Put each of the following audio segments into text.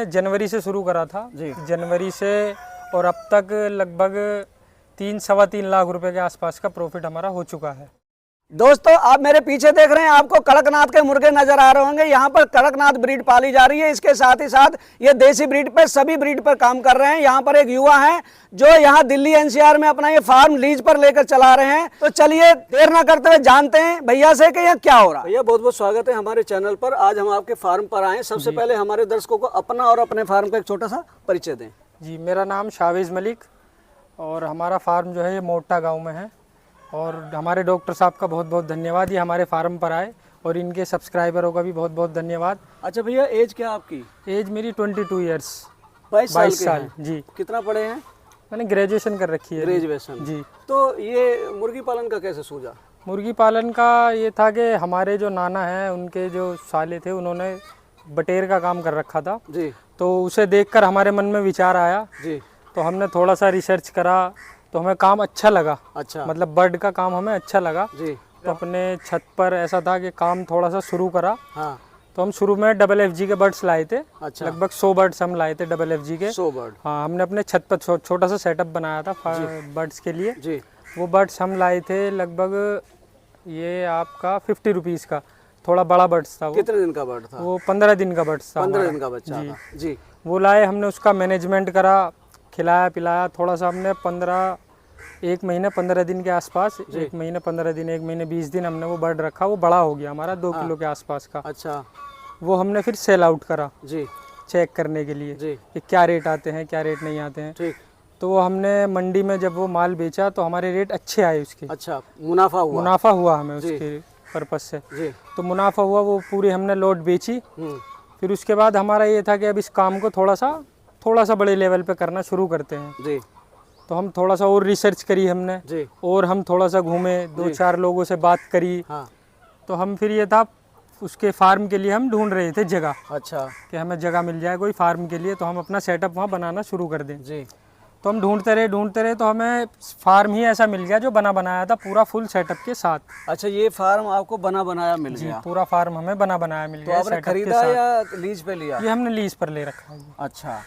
जनवरी से शुरू करा था जी। जनवरी से, और अब तक लगभग 3-3.25 लाख रुपए के आसपास का प्रॉफिट हमारा हो चुका है। दोस्तों आप मेरे पीछे देख रहे हैं, आपको कड़कनाथ के मुर्गे नजर आ रहे होंगे। यहाँ पर कड़कनाथ ब्रीड पाली जा रही है, इसके साथ ही साथ ये देसी ब्रीड पे सभी ब्रीड पर काम कर रहे हैं। यहाँ पर एक युवा हैं जो यहाँ दिल्ली एनसीआर में अपना ये फार्म लीज पर लेकर चला रहे हैं। तो चलिए देर ना करते हुए जानते हैं भैया से कि यहाँ क्या हो रहा है। भैया बहुत बहुत स्वागत है हमारे चैनल पर। आज हम आपके फार्म पर आए। सबसे पहले हमारे दर्शकों को अपना और अपने फार्म का एक छोटा सा परिचय दें। जी, मेरा नाम शावेज मलिक और हमारा फार्म जो है ये मोटा गाँव में है। और हमारे डॉक्टर साहब का बहुत बहुत धन्यवाद, ये हमारे फार्म पर आए, और इनके सब्सक्राइबरों का भी बहुत बहुत धन्यवाद। अच्छा भैया, एज क्या आपकी? एज मेरी 22 ईयर्स, 22 साल। जी। कितना पढ़े हैं? मैंने ग्रेजुएशन कर रखी है। ग्रेजुएशन जी। तो ये मुर्गी पालन का कैसे सूझा? मुर्गी पालन का ये था कि हमारे जो नाना हैं उनके जो साले थे उन्होंने बटेर का काम कर रखा था जी। तो उसे देखकर हमारे मन में विचार आया जी। तो हमने थोड़ा सा रिसर्च करा तो हमें काम अच्छा लगा। अच्छा। मतलब बर्ड का काम हमें अच्छा लगा जी। तो अपने छत पर ऐसा था कि काम थोड़ा सा शुरू करा। हाँ। तो हम शुरू में FFG के बर्ड्स लाए थे। अच्छा। लगभग 100 बर्ड्स हम लाए थे FFG के। 100 बर्ड। हाँ, हमने अपने छत पर छोटा सा सेटअप बनाया था बर्ड्स के लिए। जी। वो बर्ड्स हम लाए थे लगभग ये आपका 50 रुपीज़ का, थोड़ा बड़ा बर्ड्स था वो। कितने दिन का बर्ड था? वो 15 दिन का बर्ड्स था। 15 दिन का बच्चा था। जी। वो लाए, हमने उसका मैनेजमेंट करा, खिलाया पिलाया थोड़ा सा। हमने 1 महीने 15 दिन के आसपास, 1 महीने 15 दिन, 1 महीने 20 दिन हमने वो बर्ड रखा। वो बड़ा हो गया हमारा 2 किलो के आसपास का। अच्छा। वो हमने फिर सेल आउट करा जी। चेक करने के लिए जी। कि क्या रेट आते हैं क्या रेट नहीं आते हैं। ठीक। तो वो हमने मंडी में जब वो माल बेचा तो हमारे रेट अच्छे आए उसके। अच्छा, मुनाफा हुआ? मुनाफा हुआ हमें उसके पर्पज से। जी। तो मुनाफा हुआ, वो पूरी हमने लोड बेची। फिर उसके बाद हमारा ये था कि अब इस काम को थोड़ा सा बड़े लेवल पे करना शुरू करते हैं। जी। तो हम थोड़ा सा और रिसर्च करी हमने जी। और हम थोड़ा सा घूमे, 2-4 लोगों से बात करी। हाँ। तो हम फिर ये था उसके फार्म के लिए हम ढूंढ रहे थे जगह। अच्छा। कि हमें जगह मिल जाए कोई फार्म के लिए तो हम अपना सेटअप वहाँ बनाना शुरू कर दें। जी। तो हम ढूंढते रहे तो हमें फार्म ही ऐसा मिल गया जो बना बनाया था पूरा फुल सेटअप के साथ। अच्छा, ये फार्म आपको बना बनाया मिल गया? पूरा फार्म हमें बना बनाया मिल गया। तो आपने खरीदा या लीज पे लिया? ये हमने लीज पर ले रखा है। अच्छा।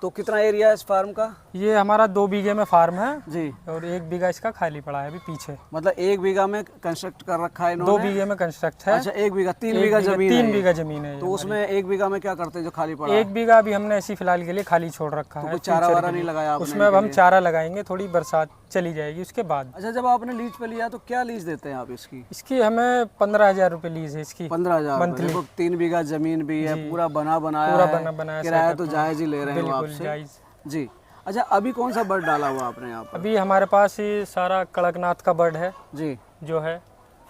तो कितना एरिया है इस फार्म का? ये हमारा 2 बीघे में फार्म है जी। और 1 बीघा इसका खाली पड़ा है अभी पीछे। मतलब 1 बीघा में कंस्ट्रक्ट कर रखा है इन्होंने? 2 बीघे में कंस्ट्रक्ट है। अच्छा, 1 बीघा, 3 बीघा जमीन है? 3 बीघा जमीन है। तो उसमें 1 बीघा में क्या करते हैं जो खाली पड़ा? 1 बीघा अभी हमने ऐसी फिलहाल के लिए खाली छोड़ रखा है। कोई चारा वारा नहीं लगाया आपने? उसमें अब हम चारा लगाएंगे, थोड़ी बरसात चली जाएगी उसके बाद। अच्छा, जब आपने लीज पे लिया तो क्या लीज देते हैं आप इसकी? इसकी हमें 15,000 रुपये लीज है इसकी। 15,000 मंथली। 3 बीघा जमीन भी है, पूरा बना बनाया पूरा है, बना बनाया, किराया तो जायज ही ले रहे हैं आपसे? जायज। जी। अच्छा, अभी कौन सा बर्ड डाला हुआ आपने यहाँ पर? अभी हमारे पास ये सारा कड़कनाथ का बर्ड है जी, जो है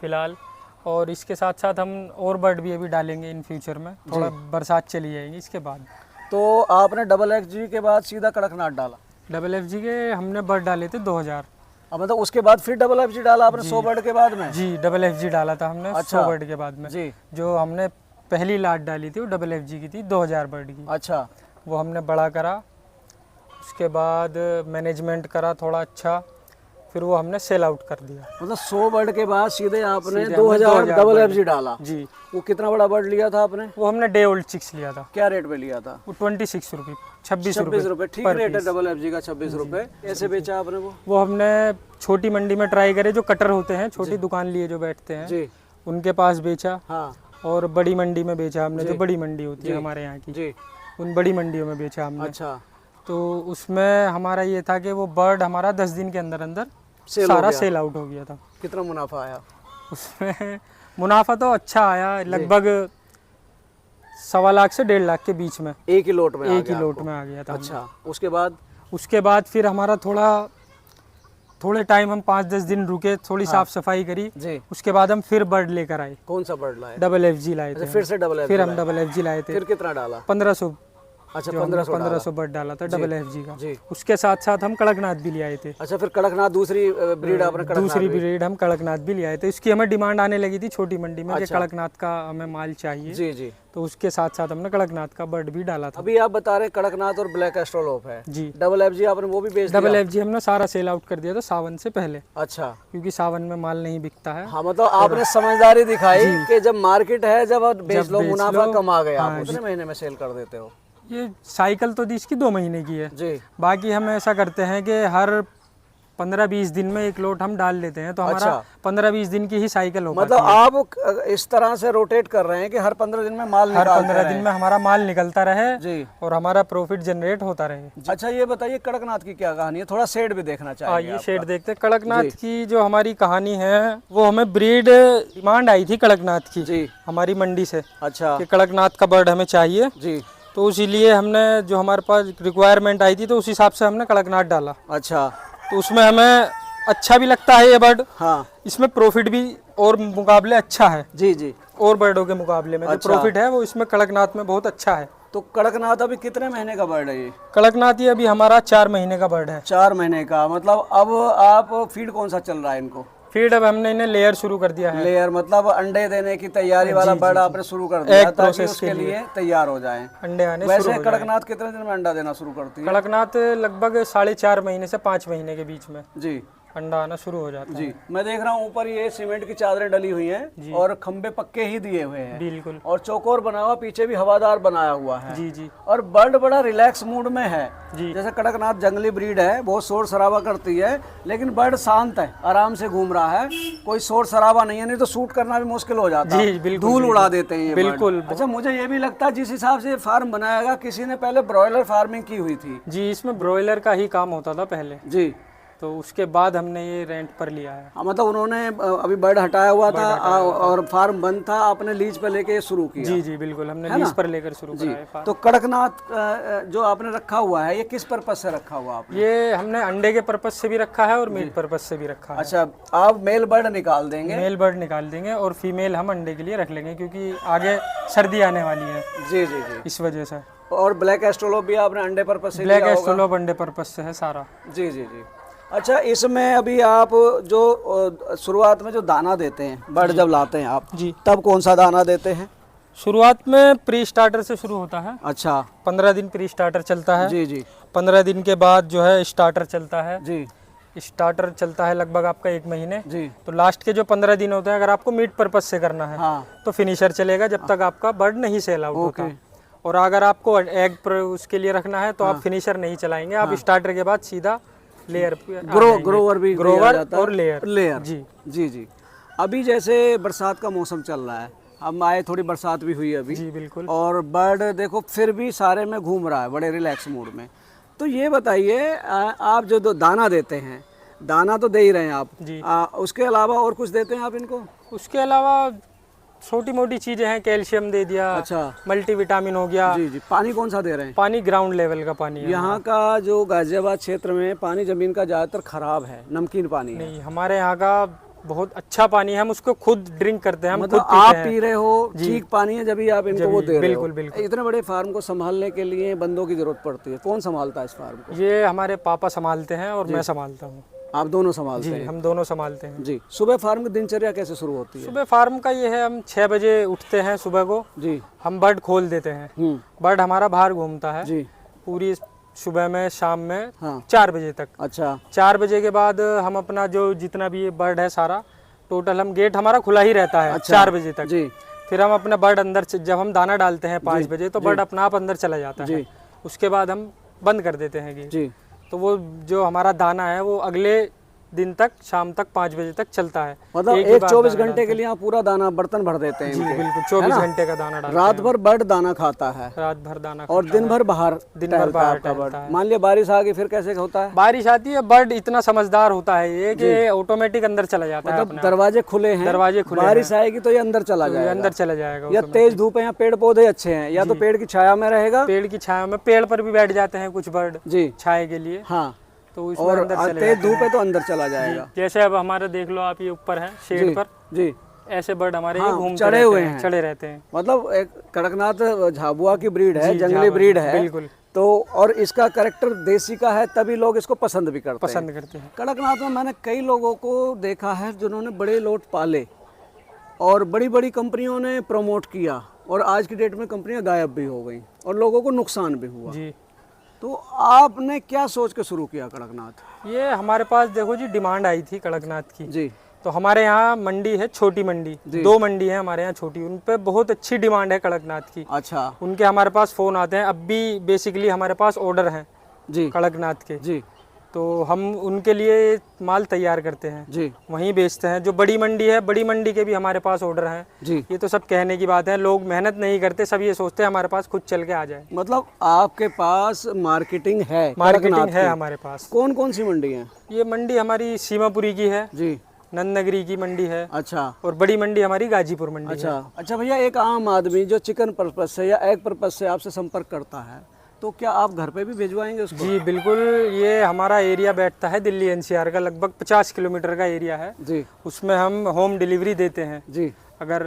फिलहाल, और इसके साथ साथ हम और बर्ड भी अभी डालेंगे इन फ्यूचर में, थोड़ा बरसात चली जाएगी इसके बाद। तो आपने FFG के बाद सीधा कड़कनाथ डाला? FFG के हमने बर्ड डाले थे 2000। अब मतलब उसके बाद फिर FFG डाला आपने 100 बर्ड के बाद में? जी, FFG डाला था हमने 100 बर्ड के बाद में। जी। जो हमने पहली लाट डाली थी वो FFG की थी 2000 बर्ड की। अच्छा। वो हमने बड़ा करा, उसके बाद मैनेजमेंट करा थोड़ा अच्छा, फिर वो हमने सेल आउट कर दिया। मतलब 100 बर्ड के बाद सीधे आपने 2000 FFG डाला? जी। वो कितना बड़ा बर्ड लिया था आपने? वो हमने डे ओल्ड चिक्स लिया था। क्या रेट पे लिया था? वो 26 रुपये, 26 रुपए। ठीक रेट है FFG का, 26 रुपए। ऐसे बेचा आपने वो हमने छोटी मंडी में ट्राई करे, जो कटर होते हैं, छोटी दुकान लिए जो बैठते हैं जी, उनके पास बेचा। हाँ। और बड़ी मंडी में बेचा हमने, जो बड़ी मंडी होती है हमारे यहाँ की जी, उन बड़ी मंडियों में बेचा हमने। अच्छा। तो उसमें हमारा ये था कि वो बर्ड हमारा 10 दिन के अंदर अंदर सारा सेल आउट हो गया था। कितना मुनाफा आया उसमें? मुनाफा तो अच्छा आया, लगभग 1.25 लाख से 1.5 लाख के बीच में। एक ही लोट में एक ही लोट में आ गया था। अच्छा। उसके बाद फिर हमारा थोड़े टाइम हम 5-10 दिन रुके, थोड़ी साफ सफाई करी जी। उसके बाद हम फिर बर्ड लेकर आए। कौन सा बर्ड लाए? FFG लाए थे। फिर से फिर हम FFG लाए थे। फिर कितना डाला? 1500। अच्छा, 1500 बर्ड डाला था FFG का। जी। उसके साथ साथ हम कड़कनाथ भी ले आए थे। अच्छा, फिर कड़कनाथ दूसरी ब्रीड आपने? दूसरी ब्रीड हम कड़कनाथ भी ले आए थे। उसकी हमें डिमांड आने लगी थी छोटी मंडी में कि कड़कनाथ का हमें माल चाहिए। जी जी। तो उसके साथ साथ हमने कड़कनाथ का बर्ड भी डाला था। अभी आप बता रहे कड़कनाथ और ब्लैक एस्ट्रोलोप है जी। FFG आपने वो भी बेच दिया? FFG हमने सारा सेल आउट कर दिया था सावन से पहले। अच्छा। क्योंकि सावन में माल नहीं बिकता है। हाँ, मतलब आपने समझदारी दिखाई कि जब मार्केट है, जब बेच लो, मुनाफा कमा गए आप, उतने महीने में सेल कर देते हो। ये साइकिल तो इसकी 2 महीने की है। जी। बाकी हम ऐसा करते हैं कि हर 15-20 दिन में एक लोट हम डाल लेते हैं, तो हमारा अच्छा। 15-20 दिन की ही साइकिल हो मतलब पाती है। आप इस तरह से रोटेट कर रहे हैं कि हर 15 दिन में माल हर निकालते 15 रहें। दिन में हमारा माल निकलता रहे जी। और हमारा प्रॉफिट जनरेट होता रहे। अच्छा ये बताइए कड़कनाथ की क्या कहानी है, थोड़ा शेड भी देखना चाहिए। ये शेड देखते हैं। कड़कनाथ की जो हमारी कहानी है वो हमें ब्रीड डिमांड आई थी कड़कनाथ की जी। हमारी मंडी से अच्छा। कि कड़कनाथ का बर्ड हमें चाहिए, जी। तो इसीलिए हमने जो हमारे पास रिक्वायरमेंट आई थी तो उस हिसाब से हमने कड़कनाथ डाला। अच्छा। तो उसमें हमें अच्छा भी लगता है ये बर्ड, हाँ। इसमें प्रॉफिट भी और मुकाबले अच्छा है। जी जी। और बर्डों के मुकाबले में जो प्रॉफिट है वो इसमें कड़कनाथ में बहुत अच्छा है। तो कड़कनाथ अभी कितने महीने का बर्ड है ये? कड़कनाथ ये अभी हमारा 4 महीने का बर्ड है। 4 महीने का। मतलब अब आप फीड कौन सा चल रहा है इनको? फीड अब हमने इन्हें लेयर शुरू कर दिया है। लेयर मतलब अंडे देने की तैयारी वाला बर्ड आपने शुरू कर दिया ताकि उसके लिए तैयार हो जाए, अंडे आने शुरू वैसे हो जाएं। कड़कनाथ कितने दिन में अंडा देना शुरू करती है? कड़कनाथ लगभग 4.5 महीने से 5 महीने के बीच में जी। अंडा आना शुरू हो जाता है। जी। मैं देख रहा हूँ ऊपर ये सीमेंट की चादरें डली हुई हैं और खंबे पक्के ही दिए हुए हैं। बिल्कुल। और चौकोर बना हुआ, पीछे भी हवादार बनाया हुआ है। जी जी। और बर्ड बड़ा रिलैक्स मूड में है। जी। जैसे कड़कनाथ जंगली ब्रीड है, बहुत शोर शराबा करती है, लेकिन बर्ड शांत है, आराम से घूम रहा है, कोई शोर शराबा नहीं है, नहीं तो शूट करना भी मुश्किल हो जाता है। जी बिल्कुल। धूल उड़ा देते हैं ये बिल्कुल। बर्ड। अच्छा मुझे ये भी लगता है जिस हिसाब से फार्म बनाएगा किसी ने पहले ब्रॉयलर फार्मिंग की हुई थी। जी, इसमें ब्रॉयलर का ही काम होता था पहले, जी। तो उसके बाद हमने ये रेंट पर लिया है। मतलब उन्होंने अभी बर्ड हटाया हुआ था और फार्म बंद था, आपने लीज पे लेके शुरू किया। जी जी बिल्कुल, हमने लीज पर लेकर शुरू किया है। तो कड़कनाथ जो आपने रखा हुआ है ये किस पर्पज से रखा हुआ आपने? ये हमने अंडे के पर्पज से भी रखा है और मीट पर्पज से भी रखा है। अच्छा, आप मेल बर्ड निकाल देंगे? मेल बर्ड निकाल देंगे और फीमेल हम अंडे के लिए रख लेंगे, क्योंकि आगे सर्दी आने वाली है। जी जी जी। इस वजह से। और ब्लैक एस्ट्रोलोप भी आपने अंडे पर्पज से ब्लैक एस्ट्रोलोप अंडे पर्पज से है सारा। जी जी जी। अच्छा, इसमें अभी आप जो शुरुआत में जो दाना देते हैं बर्ड जब लाते हैं आप जी, तब कौन सा दाना देते हैं? शुरुआत में प्री स्टार्टर से शुरू होता है। अच्छा। 15 दिन प्री स्टार्टर चलता है। जी जी। 15 दिन के बाद जो है स्टार्टर चलता है। जी। स्टार्टर चलता है लगभग आपका 1 महीने। जी। तो लास्ट के जो 15 दिन होते हैं अगर आपको मीट पर्पज से करना है हाँ। तो फिनिशर चलेगा जब तक आपका बर्ड नहीं सेल आउट होता। और अगर आपको एग उसके लिए रखना है तो आप फिनिशर नहीं चलाएंगे, आप स्टार्टर के बाद सीधा लेयर ग्रोवर भी ग्रोवर जाता है। और लेयर। जी जी जी। अभी जैसे बरसात का मौसम चल रहा है, हम आए, थोड़ी बरसात भी हुई अभी। जी बिल्कुल। और बर्ड देखो फिर भी सारे में घूम रहा है बड़े रिलैक्स मूड में। तो ये बताइए आप जो दाना देते हैं, दाना तो दे ही रहे हैं आप जी। उसके अलावा और कुछ देते हैं आप इनको? उसके अलावा छोटी मोटी चीजें हैं, कैल्शियम दे दिया। अच्छा। मल्टीविटामिन हो गया। जी जी। पानी कौन सा दे रहे हैं? पानी ग्राउंड लेवल का पानी है। यहाँ का जो गाजियाबाद क्षेत्र में पानी जमीन का ज़्यादातर खराब है, नमकीन पानी है। नहीं, हमारे यहाँ का बहुत अच्छा पानी है, हम उसको खुद ड्रिंक करते हैं, हम मतलब खुद आप पीते हैं। पी रहे हो ठीक पानी है, जब भी आप इनको वो दे रहे हो। बिल्कुल बिल्कुल। इतने बड़े फार्म को संभालने के लिए बंदों की जरूरत पड़ती है, कौन संभालता है इस फार्म को? ये हमारे पापा संभालते हैं और मैं संभालता हूँ। आप दोनों संभालते जी, हैं? हम दोनों संभालते हैं। जी। सुबह फार्म की दिनचर्या कैसे शुरू होती है? सुबह फार्म का ये है, हम 6 बजे उठते हैं सुबह को। जी। हम बर्ड खोल देते हैं। बर्ड हमारा बाहर घूमता है जी। पूरी सुबह में, शाम में। हाँ। 4 बजे तक। अच्छा। 4 बजे के बाद हम अपना जो जितना भी ये बर्ड है सारा टोटल, हम गेट हमारा खुला ही रहता है 4 बजे तक। जी। फिर हम अपना बर्ड अंदर, जब हम दाना डालते हैं 5 बजे तो बर्ड अपना आप अंदर चला जाता है। उसके बाद हम बंद कर देते हैं गेट। जी। तो वो जो हमारा दाना है वो अगले दिन तक, शाम तक 5 बजे तक चलता है। मतलब एक 24 घंटे के लिए आप पूरा दाना बर्तन भर देते हैं? जी इनके। बिल्कुल, 24 घंटे का दाना डालते रात भर बर्ड दाना खाता है? रात भर दाना और दिन भर बाहर टहलता है। मान लिया बारिश आ गई, फिर कैसे होता है? बारिश आती है, बर्ड इतना समझदार होता है ये कि ऑटोमेटिक अंदर चला जाता है। मतलब दरवाजे खुले हैं, दरवाजे खुले, बारिश आएगी तो ये अंदर चला जाएगा। अंदर चला जाएगा। या तेज धूप है या पेड़ पौधे अच्छे हैं, या तो पेड़ की छाया में रहेगा। पेड़ की छाया में, पेड़ पर भी बैठ जाते हैं कुछ बर्ड जी छाया के लिए। हाँ। तो इसमें और अंदर चले तेज धूप है तो अंदर चला जाएगा। जैसे अब हमारे देख लो आप, ये ऊपर है शेड पर। जी। ऐसे बर्ड हमारे घूमते चढ़े हुए हैं, चढ़े रहते हैं। मतलब एक कड़कनाथ झाबुआ की ब्रीड है, जंगली ब्रीड है। बिल्कुल। तो और इसका कैरेक्टर देसी का है, तभी लोग इसको पसंद भी करते हैं। कड़कनाथ में मैंने कई लोगों को देखा है जिन्होंने बड़े लोट पाले और बड़ी बड़ी कंपनियों ने प्रमोट किया, और आज की डेट में कंपनियां गायब भी हो गई और लोगों को नुकसान भी हुआ। जी। तो आपने क्या सोच के शुरू किया कड़कनाथ? ये हमारे पास देखो जी डिमांड आई थी कड़कनाथ की जी तो हमारे यहाँ मंडी है, छोटी मंडी, 2 मंडी है हमारे यहाँ छोटी, उन पे बहुत अच्छी डिमांड है कड़कनाथ की। अच्छा उनके हमारे पास फ़ोन आते हैं, अब भी बेसिकली हमारे पास ऑर्डर हैं जी कड़कनाथ के, जी तो हम उनके लिए माल तैयार करते हैं, जी वहीं बेचते हैं। जो बड़ी मंडी है, बड़ी मंडी के भी हमारे पास ऑर्डर हैं। जी। ये तो सब कहने की बात है, लोग मेहनत नहीं करते, सब ये सोचते हैं हमारे पास खुद चल के आ जाए। मतलब आपके पास मार्केटिंग है, मार्केटिंग कड़कनाथ है की। हमारे पास। कौन कौन सी मंडी है? ये मंडी हमारी सीमापुरी की है, जी नंदनगरी की मंडी है, अच्छा और बड़ी मंडी हमारी गाजीपुर मंडी है। अच्छा भैया, एक आम आदमी जो चिकन पर्पज से या एग पर्पज से आपसे संपर्क करता है, तो क्या आप घर पे भी भिजवाएंगे उसको? जी बिल्कुल, ये हमारा एरिया बैठता है दिल्ली एनसीआर का, लगभग 50 किलोमीटर का एरिया है जी उसमें हम होम डिलीवरी देते हैं। जी अगर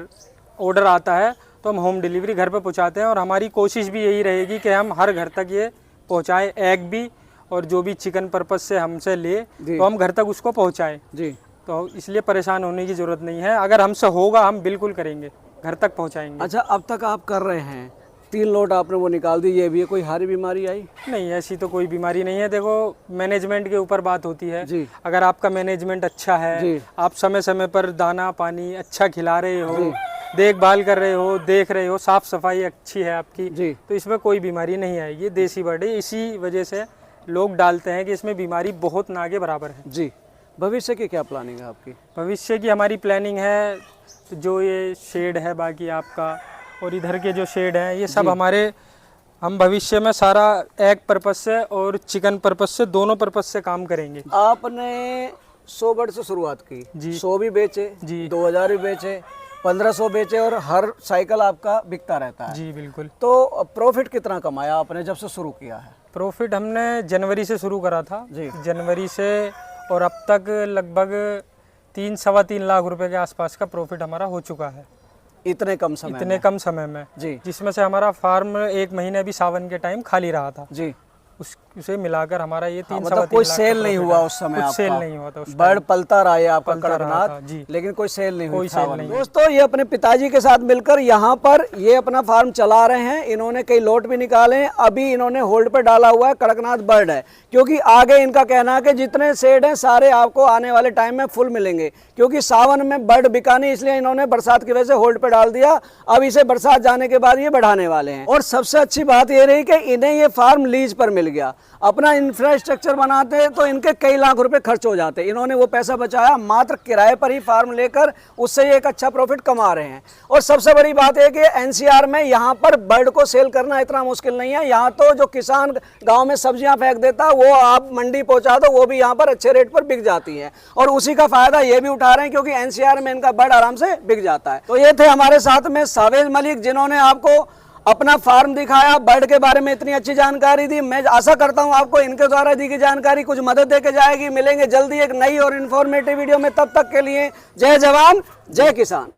ऑर्डर आता है तो हम होम डिलीवरी घर पे पहुंचाते हैं, और हमारी कोशिश भी यही रहेगी कि हम हर घर तक ये पहुंचाएं, एग भी और जो भी चिकन पर्पज से हमसे ले तो हम घर तक उसको पहुंचाएं। जी। तो इसलिए परेशान होने की ज़रूरत नहीं है, अगर हमसे होगा हम बिल्कुल करेंगे, घर तक पहुंचाएंगे। अच्छा, अब तक आप कर रहे हैं, 3 लोट आपने वो निकाल दी, ये भी है, कोई हारी बीमारी आई? नहीं, ऐसी तो कोई बीमारी नहीं है। देखो, मैनेजमेंट के ऊपर बात होती है जी। अगर आपका मैनेजमेंट अच्छा है, जी। आप समय समय पर दाना पानी अच्छा खिला रहे हो, देखभाल कर रहे हो, देख रहे हो, साफ सफाई अच्छी है आपकी, जी। तो इसमें कोई बीमारी नहीं आएगी। देसी बर्ड है, इसी वजह से लोग डालते हैं कि इसमें बीमारी बहुत ना के बराबर है। जी। भविष्य की क्या प्लानिंग है आपकी? भविष्य की हमारी प्लानिंग है, जो ये शेड है बाकी आपका, और इधर के जो शेड हैं, ये सब हमारे, हम भविष्य में सारा एग पर्पस से और चिकन पर्पस से, दोनों पर्पस से काम करेंगे। आपने 100 बर्ड से शुरुआत की जी। 100 भी बेचे जी। 2000 भी बेचे, 1500 बेचे, और हर साइकिल आपका बिकता रहता है। जी बिल्कुल। तो प्रॉफिट कितना कमाया आपने जब से शुरू किया है? प्रॉफिट हमने जनवरी से शुरू करा था जी। जनवरी से, और अब तक लगभग 3-3.25 लाख रुपए के आसपास का प्रॉफिट हमारा हो चुका है, इतने कम समय इतने कम समय में। जी। जिसमें से हमारा फार्म 1 महीने अभी सावन के टाइम खाली रहा था, जी। उसे मिलाकर हमारा ये 3-3.25 मतलब कोई लाख सेल का नहीं profit हुआ है। उस समय? कुछ सेल आपका नहीं हुआ था उस बर्ड पलता रहा है आपका पलता रहा कड़कनाथ, था, जी। लेकिन कोई सेल नहीं हुई? कोई सेल नहीं। दोस्तों, ये अपने पिताजी के साथ मिलकर यहाँ पर ये अपना फार्म चला रहे हैं। इन्होंने कई लोट भी निकाले हैं, अभी इन्होंने होल्ड पे डाला हुआ है कड़कनाथ बर्ड है, क्योंकि आगे इनका कहना है कि जितने सेड हैं सारे आपको आने वाले टाइम में फुल मिलेंगे, क्योंकि सावन में बर्ड बिका नहीं, इसलिए इन्होंने बरसात की वजह से होल्ड पे डाल दिया। अब इसे बरसात जाने के बाद ये बढ़ाने वाले हैं। और सबसे अच्छी बात ये रही कि इन्हें ये फार्म लीज पर मिल गया। अपना इंफ्रास्ट्रक्चर बनाते तो इनके कई लाख रुपए खर्च हो जाते, इन्होंने वो पैसा बचाया, मात्र किराए पर ही फार्म लेकर उससे ये एक अच्छा प्रॉफिट कमा रहे हैं। और सबसे बड़ी बात है कि एनसीआर में यहाँ पर बर्ड को सेल करना इतना मुश्किल नहीं है। यहाँ तो जो किसान गांव में सब्जियां फेंक देता वो आप मंडी पहुंचा दो, वो भी यहाँ पर अच्छे रेट पर बिक जाती है, और उसी का फायदा ये भी उठा रहे हैं क्योंकि एनसीआर में इनका बर्ड आराम से बिक जाता है। तो ये थे हमारे साथ में सावेद मलिक, जिन्होंने आपको अपना फार्म दिखाया, बर्ड के बारे में इतनी अच्छी जानकारी दी। मैं आशा करता हूं आपको इनके द्वारा दी गई जानकारी कुछ मदद देके जाएगी। मिलेंगे जल्दी एक नई और इन्फॉर्मेटिव वीडियो में, तब तक के लिए जय जवान जय किसान।